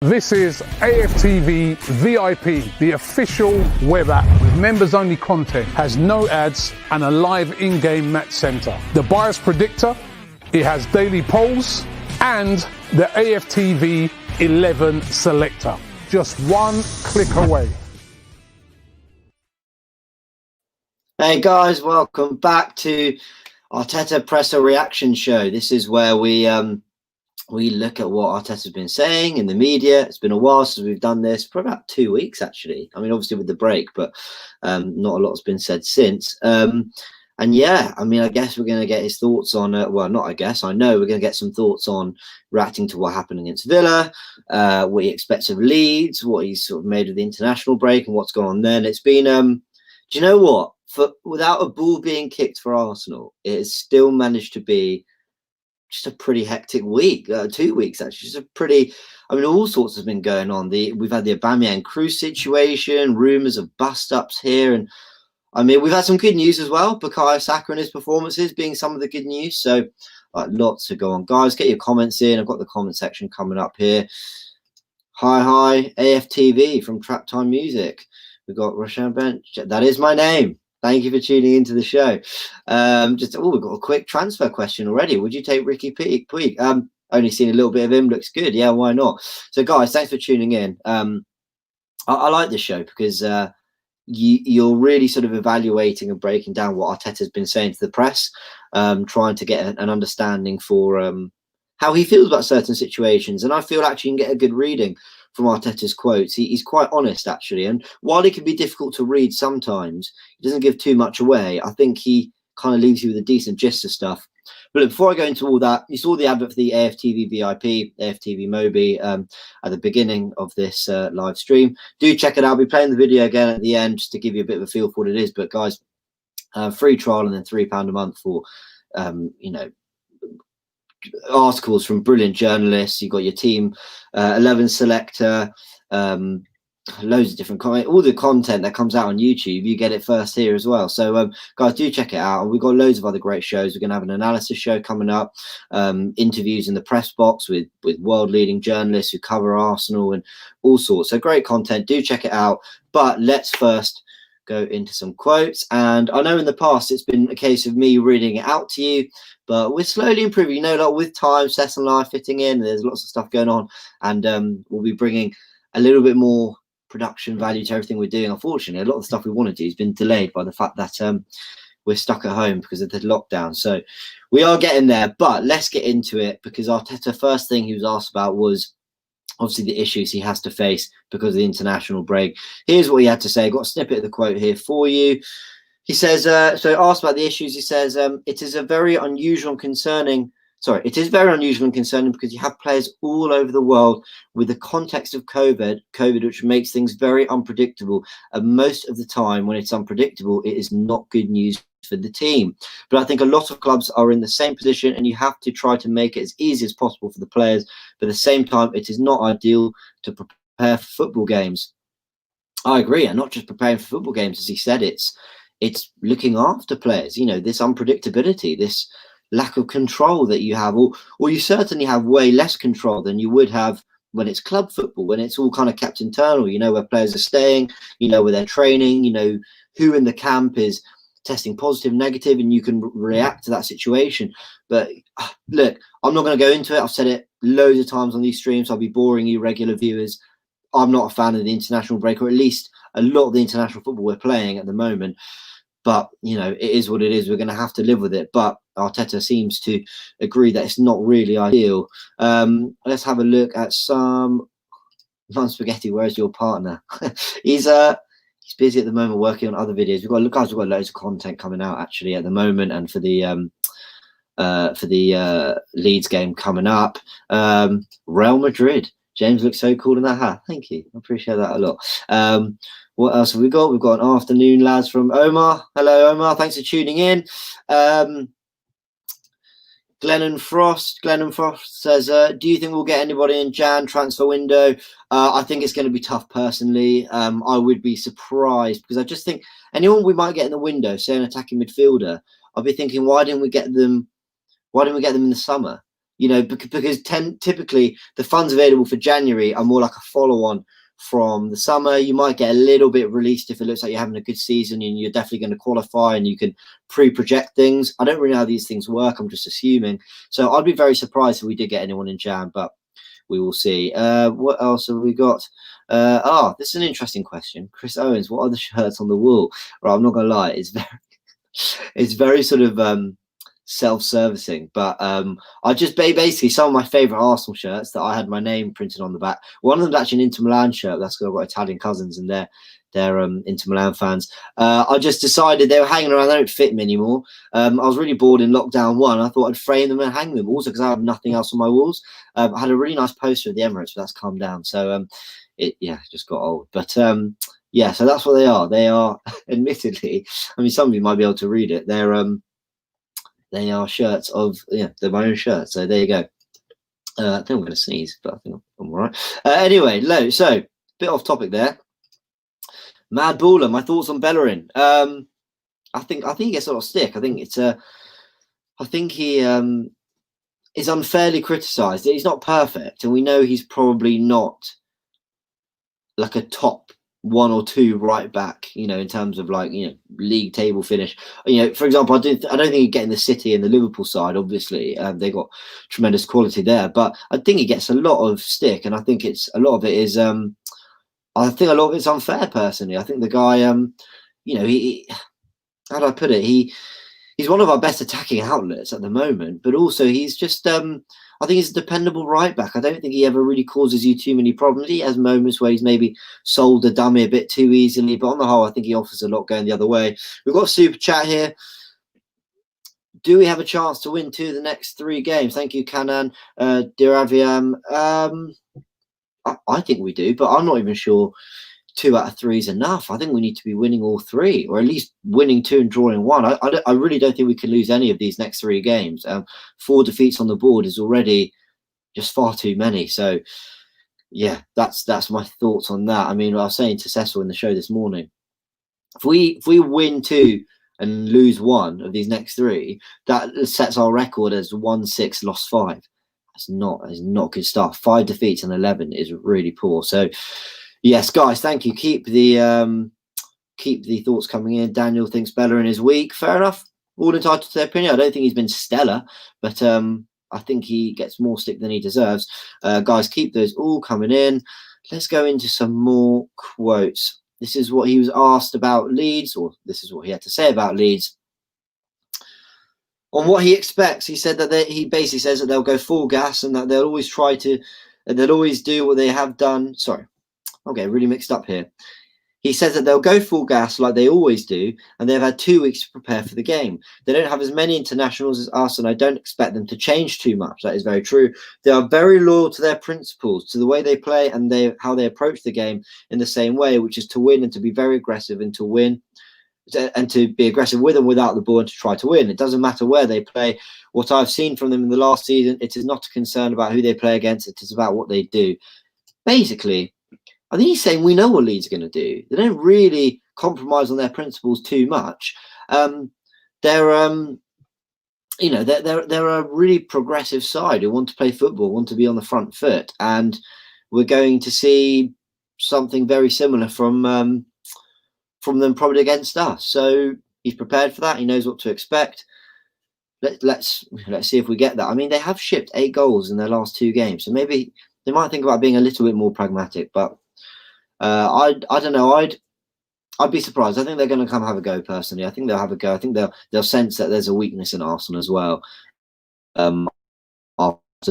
This is AFTV VIP, the official web app with members-only content, has no ads and a live in-game match centre. The bias predictor, it has daily polls and the AFTV 11 selector. Just one click away. Hey guys, welcome back to Arteta Presser Reaction Show. This is where we look at what Arteta's been saying in the media. It's been a while since we've done this, for about 2 weeks actually. I mean, obviously with the break, but not a lot's been said since. And yeah, I mean, I guess we're going to get his thoughts on, well, not I guess, I know we're going to get some thoughts on reacting to what happened against Villa, what he expects of Leeds, what he's sort of made of the international break and what's gone on then. It's been, do you know what? Without a ball being kicked for Arsenal, it has still managed to be just a pretty hectic week, 2 weeks actually. Just a pretty, I mean, all sorts has been going on. We've had the Aubameyang Cruz situation, rumours of bust-ups here, and I mean, we've had some good news as well. Bukayo Saka and his performances being some of the good news. So lots to go on. Guys, get your comments in. I've got the comment section coming up here. Hi, AFTV from Trap Time Music. We've got Roshan Bench. That is my name. Thank you for tuning into the show. We've got a quick transfer question already. Would you take Ricky Puig? Only seen a little bit of him. Looks good. Yeah, why not? So, guys, thanks for tuning in. I like this show because you're really sort of evaluating and breaking down what Arteta's been saying to the press, trying to get an understanding for how he feels about certain situations. And I feel actually you can get a good reading from Arteta's quotes. He's quite honest, actually. And while he can be difficult to read sometimes, he doesn't give too much away. I think he kind of leaves you with a decent gist of stuff. But before I go into all that, you saw the advert for the AFTV VIP, AFTV Mobi at the beginning of this live stream. Do check it out. I'll be playing the video again at the end just to give you a bit of a feel for what it is. But guys, free trial and then £3 a month for, you know, articles from brilliant journalists. You've got your team 11 selector, loads of different content, all the content that comes out on YouTube, you get it first here as well. So guys, do check it out. We've got loads of other great shows. We're going to have an analysis show coming up, interviews in the press box with world leading journalists who cover Arsenal and all sorts. So great content. Do check it out. But let's first go into some quotes. And I know in the past it's been a case of me reading it out to you, but we're slowly improving, you know, like with time, Seth and I fitting in, there's lots of stuff going on, and we'll be bringing a little bit more production value to everything we're doing. Unfortunately, a lot of the stuff we want to do has been delayed by the fact that we're stuck at home because of the lockdown. So we are getting there, but let's get into it, because Arteta, first thing he was asked about was obviously the issues he has to face because of the international break. Here's what he had to say. I've got a snippet of the quote here for you. He says, so asked about the issues, he says, it is very unusual and concerning because you have players all over the world with the context of COVID, which makes things very unpredictable. And most of the time when it's unpredictable, it is not good news for the team. But I think a lot of clubs are in the same position, and you have to try to make it as easy as possible for the players. But at the same time, it is not ideal to prepare for football games. I agree. And not just preparing for football games, as he said, it's looking after players, you know, this unpredictability, this lack of control that you have, or you certainly have way less control than you would have when it's club football, when it's all kind of kept internal. You know where players are staying, you know where they're training, you know who in the camp is testing positive, negative, and you can react to that situation. But look, I'm not going to go into it. I've said it loads of times on these streams. I'll be boring you regular viewers. I'm not a fan of the international break, or at least a lot of the international football we're playing at the moment. But, you know, it is what it is. We're going to have to live with it. But Arteta seems to agree that it's not really ideal. Let's have a look at some... Non-Spaghetti, where's your partner? He's busy at the moment working on other videos. We've got loads of content coming out, actually, at the moment. And for the Leeds game coming up. Real Madrid. James looks so cool in that hat. Thank you. I appreciate that a lot. What else have we got? We've got an afternoon, lads, from Omar. Hello, Omar. Thanks for tuning in. Glennon Frost says, do you think we'll get anybody in Jan transfer window? I think it's going to be tough, personally. I would be surprised, because I just think anyone we might get in the window, say an attacking midfielder, I'll be thinking, why didn't we get them in the summer? you know, because typically the funds available for January are more like a follow-on from the summer. You might get a little bit released if it looks like you're having a good season and you're definitely going to qualify and you can pre-project things. I don't really know how these things work. I'm just assuming. So I'd be very surprised if we did get anyone in Jan, but we will see. What else have we got? This is an interesting question. Chris Owens, what are the shirts on the wall? Right, I'm not going to lie. It's very sort of self-servicing, but I just basically some of my favorite Arsenal shirts that I had my name printed on the back. One of them's actually an Inter Milan shirt. That's because I've got Italian cousins and they're Inter Milan fans. I just decided they were hanging around. They don't fit me anymore. I was really bored in lockdown 1. I thought I'd frame them and hang them. Also because I have nothing else on my walls. I had a really nice poster of the Emirates, but that's come down. So it just got old. But yeah, so that's what they are. They are admittedly, I mean, some of you might be able to read it. They are shirts of, they're my own shirts. So there you go. I think I'm going to sneeze, but I think I'm all right. Anyway, so bit off topic there. Mad Baller, my thoughts on Bellerin. I think he gets a lot of stick. I think he is unfairly criticised. He's not perfect, and we know he's probably not like a top 1 or 2 right back, in terms of league table finish. For example, I don't think he'd get in the City and the Liverpool side. Obviously, they got tremendous quality there, but I think he gets a lot of stick, and I think a lot of it is unfair. Personally, I think the guy, he how do I put it? He's one of our best attacking outlets at the moment, but also he's just I think he's a dependable right back. I don't think he ever really causes you too many problems. He has moments where he's maybe sold the dummy a bit too easily, but on the whole, I think he offers a lot going the other way. We've got a super chat here. Do we have a chance to win 2 of the next 3 games? Thank you, Kanan Diraviam. I think we do, but I'm not even sure 2 out of 3 is enough. I think we need to be winning all 3, or at least winning 2 and drawing 1. I really don't think we can lose any of these next 3 games. 4 defeats on the board is already just far too many. So, yeah, that's my thoughts on that. I mean, I was saying to Cecil in the show this morning, if we win 2 and lose 1 of these next 3, that sets our record as 1-6, lost 5. That's not good stuff. 5 defeats and 11 is really poor. So, yes, guys, thank you. Keep the thoughts coming in. Daniel thinks Bellerin is weak. Fair enough. All entitled to their opinion. I don't think he's been stellar, but I think he gets more stick than he deserves. Guys, keep those all coming in. Let's go into some more quotes. This is what he was asked about Leeds, or this is what he had to say about Leeds. On what he expects, he said that he basically says that they'll go full gas and that they'll always do what they have done. Sorry. Okay, really mixed up here. He says that they'll go full gas like they always do, and they've had 2 weeks to prepare for the game. They don't have as many internationals as us, and I don't expect them to change too much. That is very true. They are very loyal to their principles, to the way they play and how they approach the game in the same way, which is to win and to be very aggressive and to win. And to be aggressive with and without the ball and to try to win. It doesn't matter where they play. What I've seen from them in the last season, it is not a concern about who they play against. It is about what they do. Basically, I think he's saying we know what Leeds are going to do. They don't really compromise on their principles too much. They're a really progressive side who want to play football, want to be on the front foot, and we're going to see something very similar from them probably against us. So he's prepared for that. He knows what to expect. Let's see if we get that. I mean, they have shipped 8 goals in their last 2 games, so maybe they might think about being a little bit more pragmatic. But I don't know. I'd be surprised. I think they're going to come have a go. Personally, I think they'll have a go. I think they'll sense that there's a weakness in Arsenal as well. After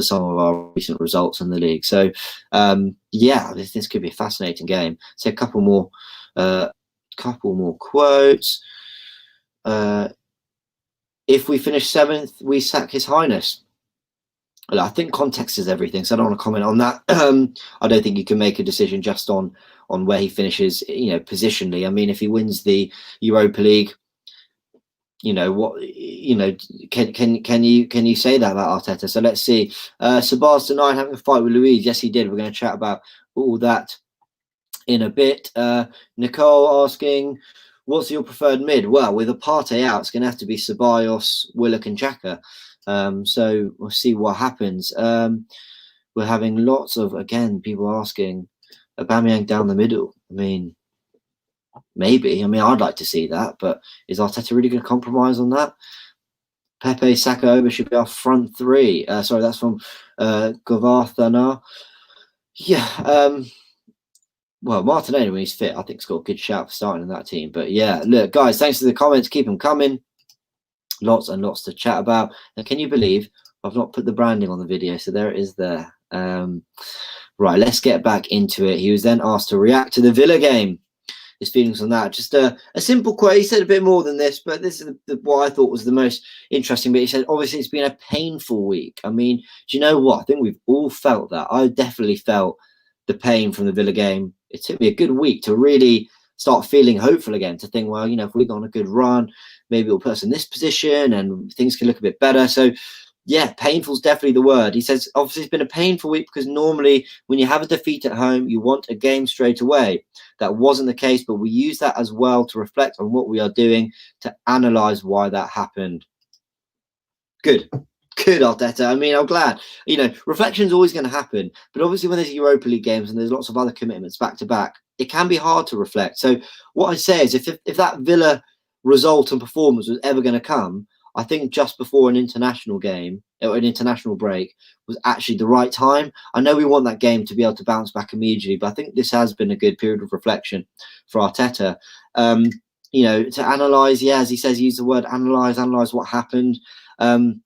some of our recent results in the league, so this could be a fascinating game. So a couple more quotes. If we finish 7th, we sack His Highness. Well, I think context is everything, so I don't want to comment on that. I don't think you can make a decision just on where he finishes, positionally. I mean, if he wins the Europa League, can you say that about Arteta? So let's see. Ceballos tonight having a fight with Luiz. Yes, he did. We're going to chat about all that in a bit. Nicole asking, what's your preferred mid? Well, with Partey out, it's going to have to be Ceballos, Willock and Xhaka. So we'll see what happens. We're having lots of, again, people asking Aubameyang down the middle. I mean, maybe. I mean, I'd like to see that, but is Arteta really going to compromise on that? Pepe, Saka, Oba should be our front three. Sorry, that's from Govarthana. Yeah. Well, Martinelli, when he's fit, I think, has got a good shout for starting in that team. But yeah, look, guys, thanks for the comments. Keep them coming. Lots and lots to chat about. And can you believe I've not put the branding on the video? So there it is there. Right, let's get back into it. He was then asked to react to the Villa game. His feelings on that. Just a simple quote. He said a bit more than this, but this is what I thought was the most interesting bit. He said, obviously, it's been a painful week. I mean, do you know what? I think we've all felt that. I definitely felt the pain from the Villa game. It took me a good week to really start feeling hopeful again, to think, well, you know, if we go on a good run, maybe it'll put us in this position and things can look a bit better. So, yeah, painful is definitely the word. He says, obviously, it's been a painful week because normally when you have a defeat at home, you want a game straight away. That wasn't the case, but we use that as well to reflect on what we are doing, to analyse why that happened. Good, Arteta. I mean, I'm glad. You know, reflection's always going to happen, but obviously when there's Europa League games and there's lots of other commitments back to back, it can be hard to reflect. So what I say is, if that Villa result and performance was ever going to come, I think just before an international game or an international break was actually the right time. I know we want that game to be able to bounce back immediately, but I think this has been a good period of reflection for Arteta. You know, to analyse, yeah, as he says, use the word analyse what happened. That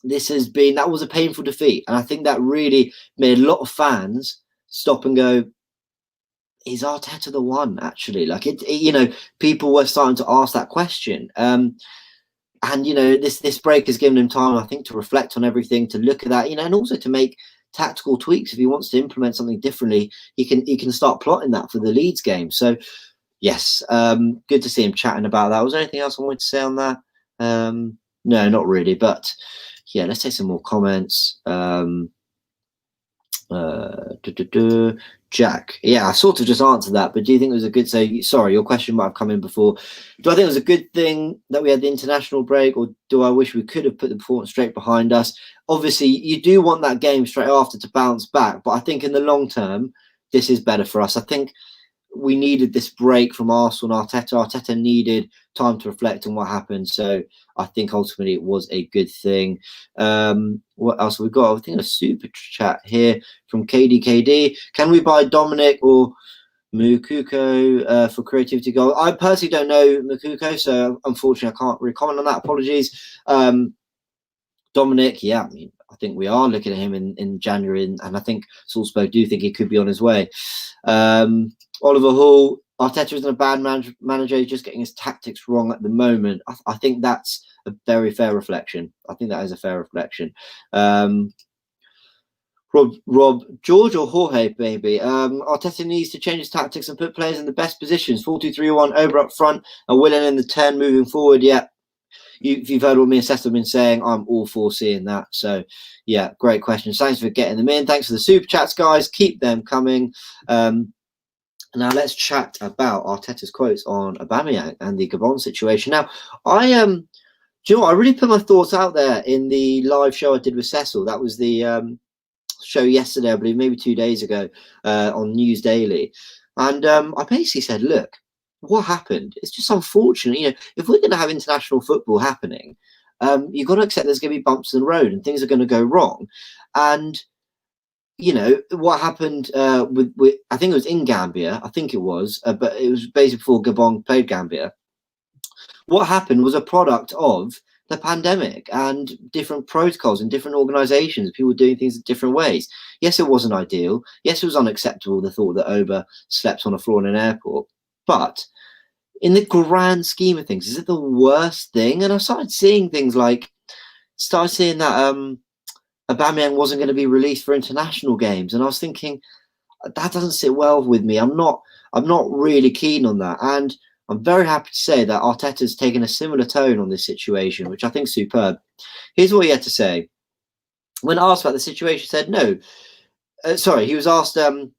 was a painful defeat. And I think that really made a lot of fans stop and go, is Arteta the one, actually? Like, you know, people were starting to ask that question. And, you know, this break has given him time, I think, to reflect on everything, to look at that, you know, and also to make tactical tweaks. If he wants to implement something differently, he can start plotting that for the Leeds game. So, yes, good to see him chatting about that. Was there anything else I wanted to say on that? No, not really. But, yeah, let's take some more comments. Jack, yeah, I sort of just answered that, but do you think it was a good, sorry, your question might have come in before. Do I think it was a good thing that we had the international break, or do I wish we could have put the performance straight behind us? Obviously, you do want that game straight after to bounce back, but I think in the long term, this is better for us. I think we needed this break from Arsenal and Arteta. Arteta needed time to reflect on what happened. So I think ultimately it was a good thing. What else have we got? I think a super chat here from KDKD. Can we buy Dominic or Mukuko for creativity goal? I personally don't know Mukuko, so unfortunately I can't really comment on that. Apologies. Dominic, yeah, I mean, I think we are looking at him in January, and I think Salzburg do think he could be on his way. Oliver Hall, Arteta isn't a bad manager, he's just getting his tactics wrong at the moment. I think that's a very fair reflection. I think that is a fair reflection. Rob, George or Jorge, maybe. Arteta needs to change his tactics and put players in the best positions. 4-2-3-1, Over up front, and Willian in the 10 moving forward. Yeah, if you've heard what me and Seth have been saying, I'm all for seeing that. So, yeah, great questions. Thanks for getting them in. Thanks for the super chats, guys. Keep them coming. Now let's chat about Arteta's quotes on Aubameyang and the Gabon situation. Now, do you know what? I really put my thoughts out there in the live show I did with Cecil. That was the show yesterday, I believe, maybe 2 days ago, on News Daily. And I basically said, look, what happened? It's just unfortunate. You know, if we're going to have international football happening, you've got to accept there's going to be bumps in the road and things are going to go wrong. And you know what happened with I think it was in Gambia. I think it was, but it was basically before Gabon played Gambia. What happened was a product of the pandemic and different protocols and different organisations, people doing things in different ways. Yes, it wasn't ideal. Yes, it was unacceptable, the thought that Oba slept on a floor in an airport. But in the grand scheme of things, is it the worst thing? And I started seeing things like, that Aubameyang wasn't going to be released for international games, and I was thinking that doesn't sit well with me. I'm not really keen on that, and I'm very happy to say that Arteta's taken a similar tone on this situation, which I think is superb. Here's what he had to say when asked about the situation. He said no. He was asked. The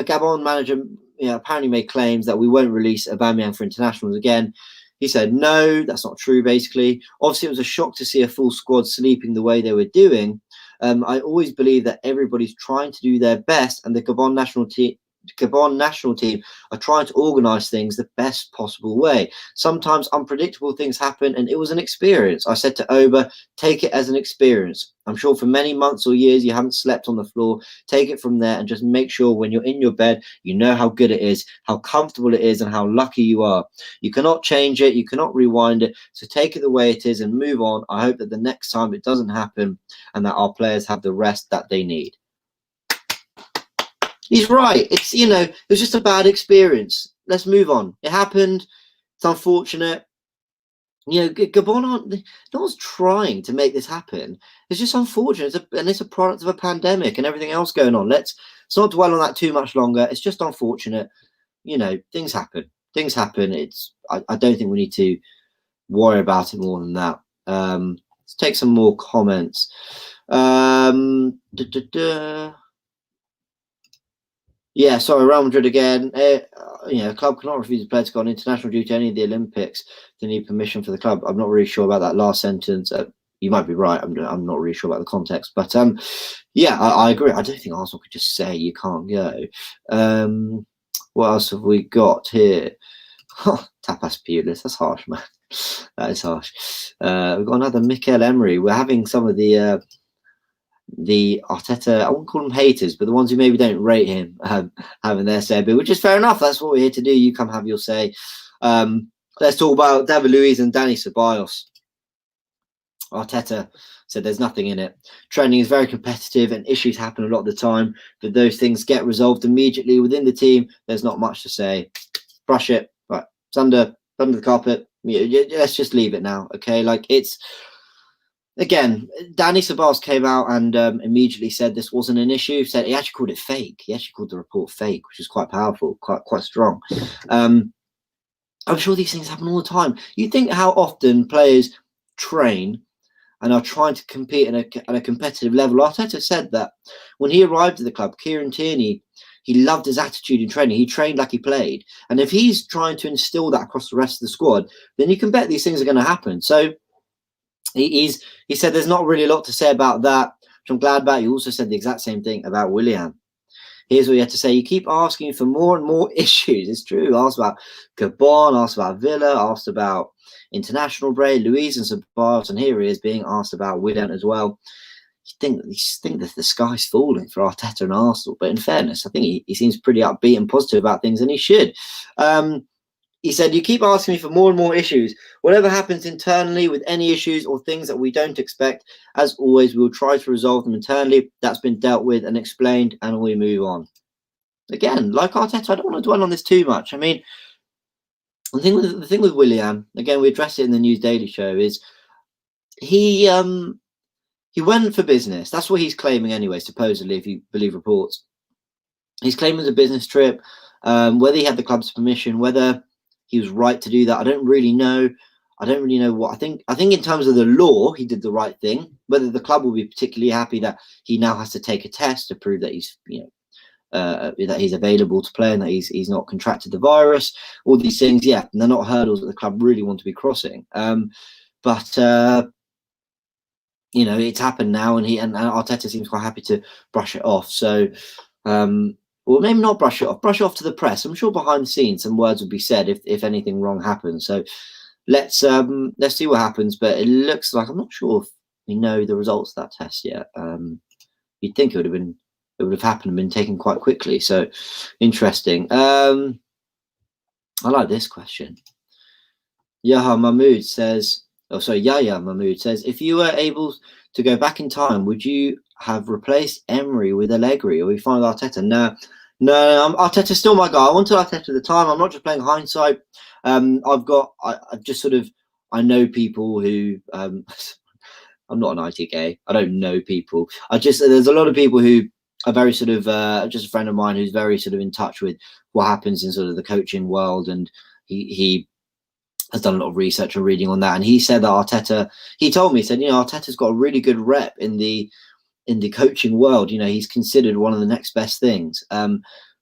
Gabon manager, apparently made claims that we won't release Aubameyang for internationals again. He said, no, that's not true, basically. Obviously, it was a shock to see a full squad sleeping the way they were doing. I always believe that everybody's trying to do their best, and the Gabon national team are trying to organise things the best possible way. Sometimes unpredictable things happen, and it was an experience. I said to Oba, take it as an experience. I'm sure for many months or years you haven't slept on the floor. Take it from there and just make sure when you're in your bed, you know how good it is, how comfortable it is, and how lucky you are. You cannot change it. You cannot rewind it. So take it the way it is and move on. I hope that the next time it doesn't happen and that our players have the rest that they need. He's right. It's, it was just a bad experience. Let's move on. It happened. It's unfortunate. Gabon no one's trying to make this happen. It's just unfortunate. It's a product of a pandemic and everything else going on. Let's not dwell on that too much longer. It's just unfortunate. Things happen. Things happen. I don't think we need to worry about it more than that. Let's take some more comments. Yeah, sorry, Real Madrid again. A club cannot refuse a player to go on international due to any of the Olympics. They need permission for the club. I'm not really sure about that last sentence. You might be right. I'm not really sure about the context. But yeah, I agree. I don't think Arsenal could just say you can't go. What else have we got here? Tapas Pulis. That's harsh, man. That is harsh. We've got another Mikel Emery. We're having some of the Arteta, I won't call them haters, but the ones who maybe don't rate him having their say, which is fair enough. That's what we're here to do. You come have your say. Let's talk about David Luiz and Dani Ceballos. Arteta said there's nothing in it. Training is very competitive and issues happen a lot of the time, but those things get resolved immediately within the team. There's not much to say. Brush it. Right. It's under the carpet. Let's just leave it now. Okay. Again, Dani Ceballos came out and immediately said this wasn't an issue. Said he actually called it fake. He actually called the report fake, which is quite powerful, quite strong. I'm sure these things happen all the time. You think how often players train and are trying to compete at a competitive level. Arteta said that when he arrived at the club, Kieran Tierney, he loved his attitude in training. He trained like he played. And if he's trying to instill that across the rest of the squad, then you can bet these things are going to happen. So he said there's not really a lot to say about that, which I'm glad about. He also said the exact same thing about Willian. Here's what he had to say. You keep asking for more and more issues. It's true. Asked about Gabon, asked about Villa, asked about international break, Luiz and Ceballos, and here he is being asked about Willian as well. You think that the sky's falling for Arteta and Arsenal, but in fairness, I think he seems pretty upbeat and positive about things, and he should. He said, you keep asking me for more and more issues. Whatever happens internally with any issues or things that we don't expect, as always, we'll try to resolve them internally. That's been dealt with and explained, and we move on. Again, like Arteta, I don't want to dwell on this too much. I mean, the thing with Willian, again, we addressed it in the News Daily Show, is he went for business. That's what he's claiming anyway, supposedly, if you believe reports. He's claiming it's a business trip. Whether he had the club's permission, whether he was right to do that, I don't really know. I don't really know what I think in terms of the law, he did the right thing. Whether the club will be particularly happy that he now has to take a test to prove that he's, that he's available to play and that he's not contracted the virus. All these things, yeah, they're not hurdles that the club really want to be crossing. But it's happened now, and Arteta seems quite happy to brush it off. So. Or maybe not brush it off to the press. I'm sure behind the scenes some words would be said if anything wrong happens. So let's see what happens. But it looks like, I'm not sure if we know the results of that test yet. You'd think it would have happened and been taken quite quickly. So interesting. I like this question. Yahya Mahmood says, if you were able to go back in time, would you have replaced Emery with Allegri, or we find Arteta? No, Arteta's still my guy. I wanted Arteta at the time. I'm not just playing hindsight. I know people who I'm not an IT guy. I don't know people. There's a lot of people who are very sort of just a friend of mine who's very sort of in touch with what happens in sort of the coaching world, and he has done a lot of research and reading on that. And he said that Arteta, Arteta's got a really good rep in the coaching world. He's considered one of the next best things.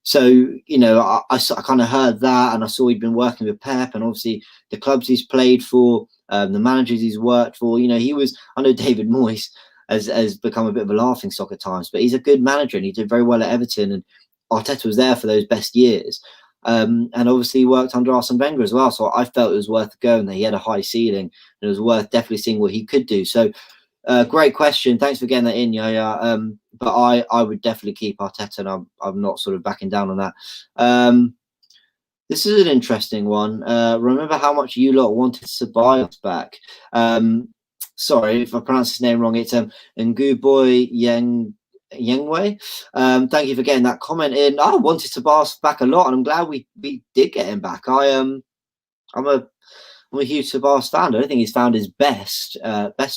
So, you know, I kind of heard that, and I saw he'd been working with Pep, and obviously the clubs he's played for, the managers he's worked for. You know, I know David Moyes has become a bit of a laughing stock at times, but he's a good manager, and he did very well at Everton, and Arteta was there for those best years. And obviously he worked under Arsene Wenger as well. So I felt it was worth going, that he had a high ceiling, and it was worth definitely seeing what he could do. So great question. Thanks for getting that in, Yaya. But I would definitely keep Arteta, and I'm not sort of backing down on that. This is an interesting one. Remember how much you lot wanted Ceballos back? Sorry if I pronounce his name wrong. It's Nguboy Yengwei. Thank you for getting that comment in. I wanted Ceballos back a lot, and I'm glad we did get him back. I'm a huge Ceballos fan. I don't think he's found his best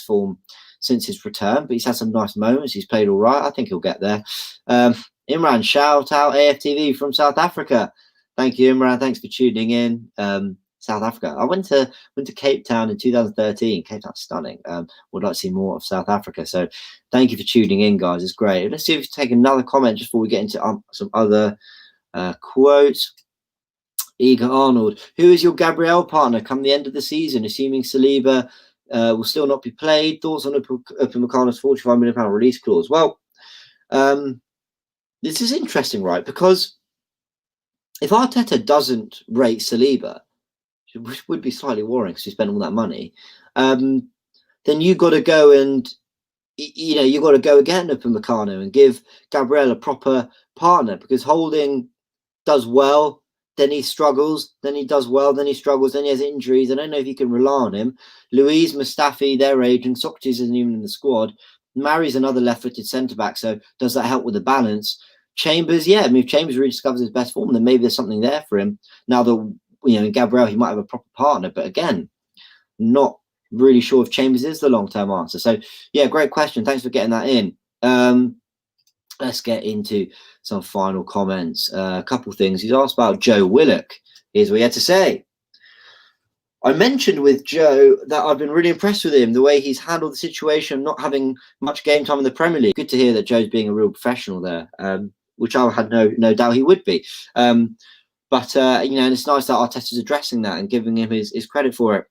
form since his return, but he's had some nice moments. He's played all right. I think he'll get there. Imran, shout out AFTV from South Africa. Thank you, Imran. Thanks for tuning in. South Africa. I went to Cape Town in 2013. Cape Town's stunning. Would like to see more of South Africa. So thank you for tuning in, guys. It's great. Let's see if we can take another comment just before we get into some other quotes. Eager Arnold, who is your Gabriel partner come the end of the season, assuming Saliba will still not be played? Thoughts on Upamecano's £45 million release clause? Well, this is interesting, right? Because if Arteta doesn't rate Saliba, which would be slightly worrying because he spent all that money, then you've got to go and, you know, you've got to go again Upamecano and give Gabriel a proper partner, because Holding does well, then he struggles, then he does well, then he struggles, then he has injuries. I don't know if you can rely on him. Luiz, Mustafi, their age, and Socrates isn't even in the squad. Mary's another left-footed centre-back, so does that help with the balance? Chambers, yeah, I mean, if Chambers rediscovers his best form, then maybe there's something there for him. Now, in Gabriel, he might have a proper partner, but again, not really sure if Chambers is the long-term answer. So, yeah, great question. Thanks for getting that in. Let's get into some final comments. A couple of things. He's asked about Joe Willock. Here's what he had to say. I mentioned with Joe that I've been really impressed with him, the way he's handled the situation, not having much game time in the Premier League. Good to hear that Joe's being a real professional there, which I had no doubt he would be. But and it's nice that Arteta's addressing that and giving him his credit for it.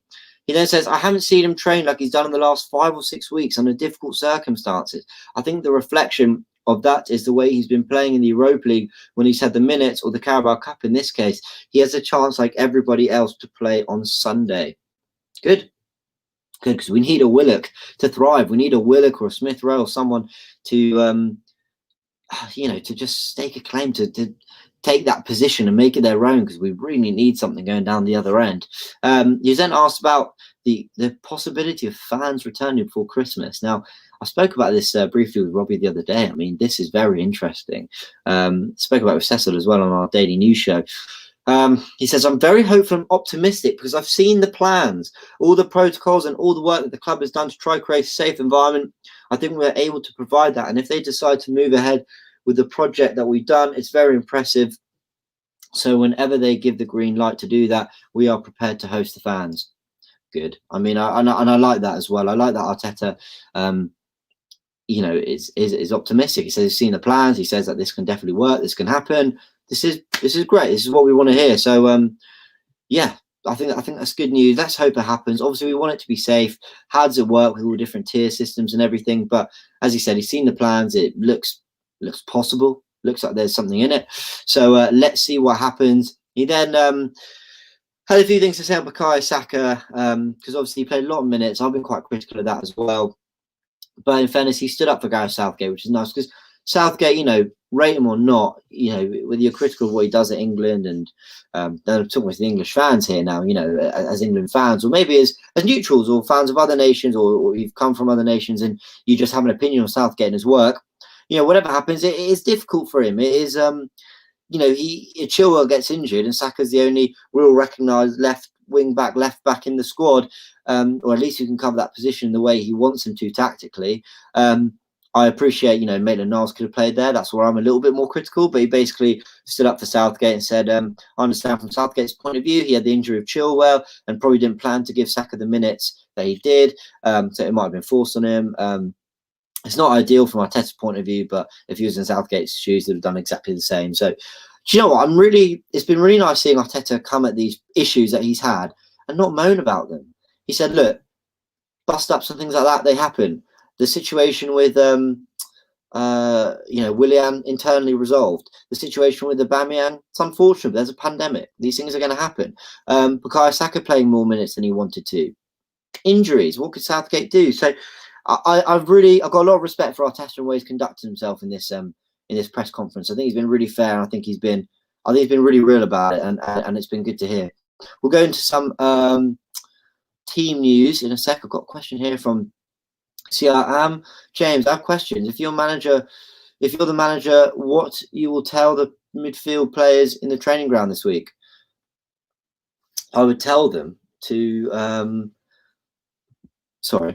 He then says, I haven't seen him train like he's done in the last 5 or 6 weeks under difficult circumstances. I think the reflection of that is the way he's been playing in the Europa League when he's had the minutes, or the Carabao Cup in this case. He has a chance like everybody else to play on Sunday. Good, because we need a Willock to thrive. We need a Willock or a Smith Rowe or someone to, to just stake a claim to take that position and make it their own, because we really need something going down the other end. He's then asked about the possibility of fans returning before Christmas. Now, I spoke about this briefly with Robbie the other day. I mean, this is very interesting. Spoke about it with Cecil as well on our daily news show. He says, I'm very hopeful and optimistic because I've seen the plans, all the protocols and all the work that the club has done to try to create a safe environment. I think we're able to provide that. And if they decide to move ahead with the project that we've done, it's very impressive. So whenever they give the green light to do that, we are prepared to host the fans. Good. I mean, I like that as well. I like that Arteta, is optimistic. He says he's seen the plans. He says that this can definitely work. This can happen. This is great. This is what we want to hear. So, I think that's good news. Let's hope it happens. Obviously, we want it to be safe. How does it work with all the different tier systems and everything? But as he said, he's seen the plans. It looks possible. Looks like there's something in it. So let's see what happens. He then had a few things to say on Bukayo Saka, because obviously he played a lot of minutes. I've been quite critical of that as well. But in fairness, he stood up for Gareth Southgate, which is nice, because Southgate, rate him or not, whether you're critical of what he does at England, and I'm talking with the English fans here now, as England fans, or maybe as neutrals or fans of other nations, or you've come from other nations and you just have an opinion on Southgate and his work, whatever happens, it is difficult for him. It is, Chilwell gets injured and Saka's the only real recognised left back in the squad, or at least he can cover that position the way he wants him to tactically. I appreciate, Maitland-Niles could have played there. That's where I'm a little bit more critical, but he basically stood up for Southgate and said, I understand from Southgate's point of view, he had the injury of Chilwell and probably didn't plan to give Saka the minutes that he did. So it might have been forced on him. It's not ideal from Arteta's point of view, but if he was in Southgate's shoes, they'd have done exactly the same. So, Do you know what? It's been really nice seeing Arteta come at these issues that he's had and not moan about them. He said, look, bust ups and things like that, they happen. The situation with Willian internally resolved. The situation with Aubameyang, it's unfortunate. There's a pandemic. These things are going to happen. Bukayo Saka playing more minutes than he wanted to. Injuries. What could Southgate do? So I've got a lot of respect for Arteta and the way he's conducted himself in this press conference. I think he's been really fair. And I think he's been really real about it, and it's been good to hear. We'll go into some team news in a sec. I've got a question here from CRM. James, I have questions. If you're the manager, what you will tell the midfield players in the training ground this week? I would tell them to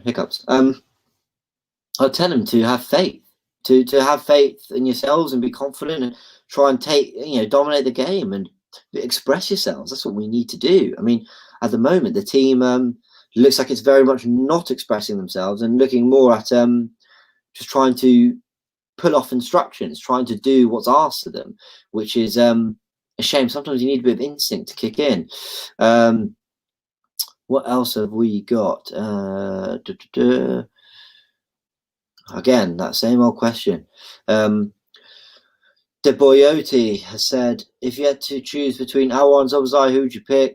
hiccups. I'd tell them to have faith, to have faith in yourselves and be confident and try and dominate the game and express yourselves. That's what we need to do. I mean, at the moment, the team looks like it's very much not expressing themselves and looking more at just trying to pull off instructions, trying to do what's asked of them, which is a shame. Sometimes you need a bit of instinct to kick in. What else have we got? Again, that same old question. De Boyoti has said, if you had to choose between Aouar and Szoboszlai, who would you pick?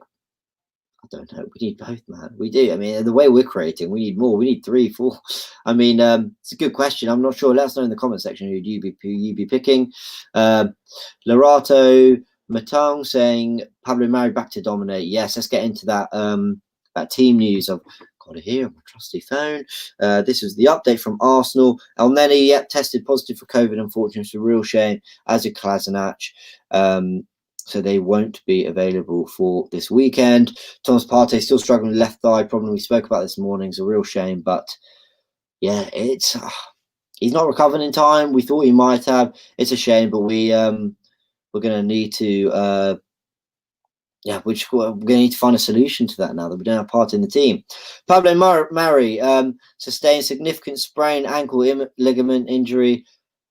I don't know. We need both, man. We do. I mean, the way we're creating, we need more. We need 3, 4. I mean, it's a good question. I'm not sure. Let us know in the comment section who you'd be picking. Lorato Matong saying Pablo Mari back to dominate. Yes, let's get into that that team news. I've got it here on my trusty phone. This was the update from Arsenal. El Neni, tested positive for COVID. Unfortunately, it's a real shame. As did Kolasinac. So they won't be available for this weekend. Thomas Partey still struggling with left thigh problem. We spoke about this morning. It's a real shame, but yeah, it's he's not recovering in time. We thought he might have. It's a shame, but we're going to need to we're going to need to find a solution to that now that we don't have Partey in the team. Pablo Mari sustained significant sprained ankle ligament injury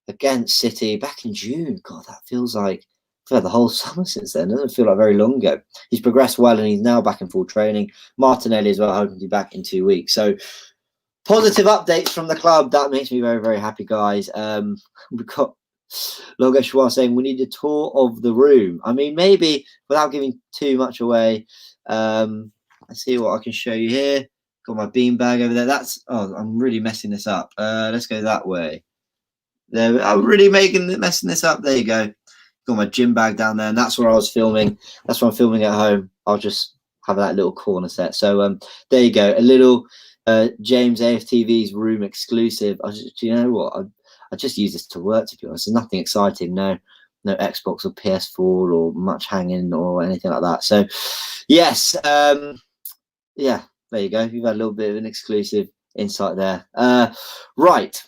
against City back in June. God, that feels like for the whole summer since then. It doesn't feel like very long ago. He's progressed well and he's now back in full training. Martinelli as well, hoping to be back in 2 weeks. So positive updates from the club. That makes me very, very happy, guys. We've got Logo Schwa saying we need a tour of the room. I mean, maybe without giving too much away. Let's see what I can show you here. Got my beanbag over there. I'm really messing this up. Let's go that way. There, I'm really messing this up. There you go. Got my gym bag down there, and that's where I was filming. That's where I'm filming at home. I'll just have that little corner set. So there you go. A little James AFTV's room exclusive. Do you know what? I just use this to work, to be honest. There's nothing exciting. No Xbox or PS4 or much hanging or anything like that. So yes, yeah, there you go. You've had a little bit of an exclusive insight there. Right.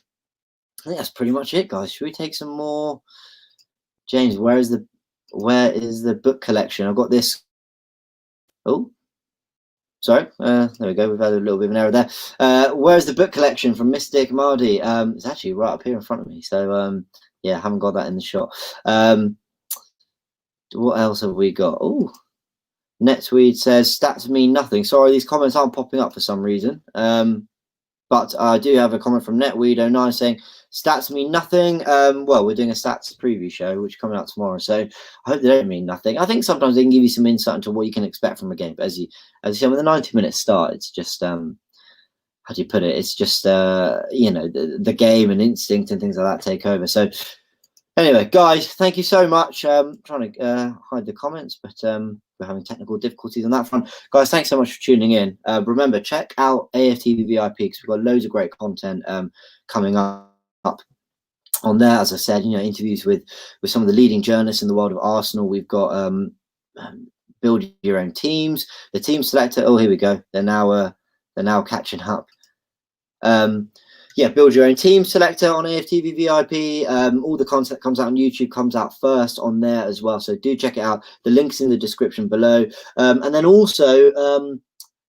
I think that's pretty much it, guys. Should we take some more? James, where is the book collection? I've got this. Oh, sorry. There we go. We've had a little bit of an error there. Where's the book collection from Mystic Mardi? It's actually right up here in front of me. So yeah, I haven't got that in the shot. What else have we got? Oh, NetSweed says stats mean nothing. Sorry, these comments aren't popping up for some reason. But I do have a comment from NetWeed09 saying stats mean nothing. Well, we're doing a stats preview show, which is coming out tomorrow. So I hope they don't mean nothing. I think sometimes they can give you some insight into what you can expect from a game. But as you said, with a 90-minute start, it's just how do you put it? It's just the game and instinct and things like that take over. So anyway, guys, thank you so much. Trying to hide the comments, but we're having technical difficulties on that front. Guys, thanks so much for tuning in. Remember, check out AFTV VIP because we've got loads of great content coming up on there. As I said, interviews with some of the leading journalists in the world of Arsenal. We've got build your own teams. The team selector. Oh, here we go. They're now catching up. Yeah, build your own team selector on AFTV VIP. All the content comes out on YouTube, comes out first on there as well. So do check it out. The link's in the description below. And then also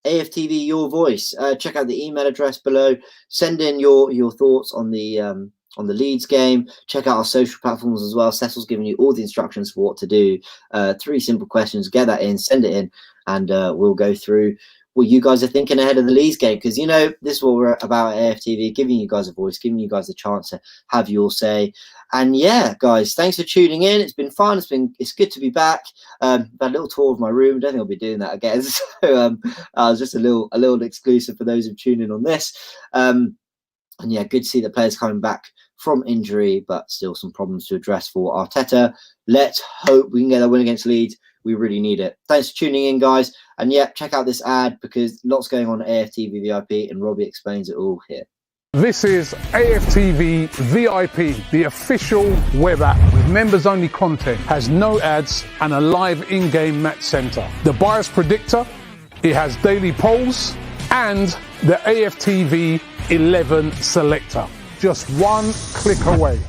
AFTV Your Voice. Check out the email address below. Send in your thoughts on the on the Leeds game. Check out our social platforms as well. Cecil's giving you all the instructions for what to do. 3 simple questions. Get that in, send it in, and we'll go through what you guys are thinking ahead of the Leeds game, because this is what we're about at AFTV, giving you guys a voice, giving you guys a chance to have your say. And yeah, guys, thanks for tuning in. It's been fun. It's good to be back. I've had a little tour of my room. I don't think I'll be doing that again. So was just a little exclusive for those who tune in on this. And yeah, good to see the players coming back from injury, but still some problems to address for Arteta. Let's hope we can get a win against Leeds. We really need it. Thanks for tuning in, guys. And yeah, check out this ad because lots going on at AFTV VIP, and Robbie explains it all here. This is AFTV VIP, the official web app with members-only content, has no ads and a live in-game match centre. The bias predictor, it has daily polls, and the AFTV 11 selector. Just one click away.